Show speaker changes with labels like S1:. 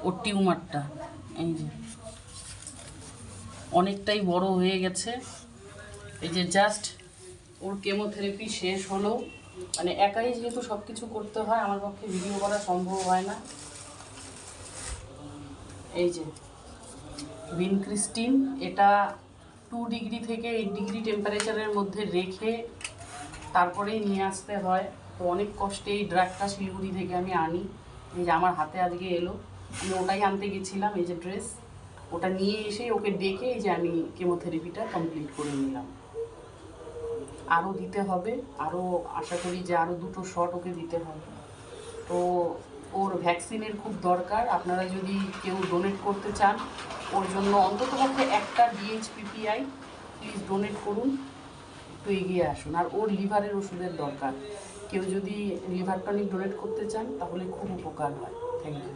S1: ওর টিউমারটা এই যে অনেকটাই বড় হয়ে গেছে। এই যে জাস্ট ওর কেমোথেরাপি শেষ হলো, মানে একাই যেহেতু সব কিছু করতে হয় আমার পক্ষে ভিডিও করা সম্ভব হয় না। এই যে ভিনক্রিস্টিন, এটা 2 ডিগ্রি থেকে 8 ডিগ্রি টেম্পারেচারের মধ্যে রেখে তারপরেই নিয়ে আসতে হয়। তো অনেক কষ্টে এই ড্রাগটা শিলিগুড়ি থেকে আমি আনি। এই যে আমার হাতে আজকে এলো, আমি ওটাই আনতে গেছিলাম। এই যে ড্রেস, ওটা নিয়ে এসে ওকে ডেকে এই যে আমি কেমোথেরাপিটা কমপ্লিট করে নিলাম। আরও দিতে হবে, আরও আশা করি যে আরও 2টো শট ওকে দিতে হবে। তো ওর ভ্যাকসিনের খুব দরকার। আপনারা যদি কেউ ডোনেট করতে চান ওর জন্য অন্ততপক্ষে একটা DHPPI প্লিজ ডোনেট করুন, একটু এগিয়ে আসুন। আর ওর লিভারের ওষুধের দরকার, কেউ যদি লিভার টনিক ডোনেট করতে চান তাহলে খুব উপকার হয়। Thank you.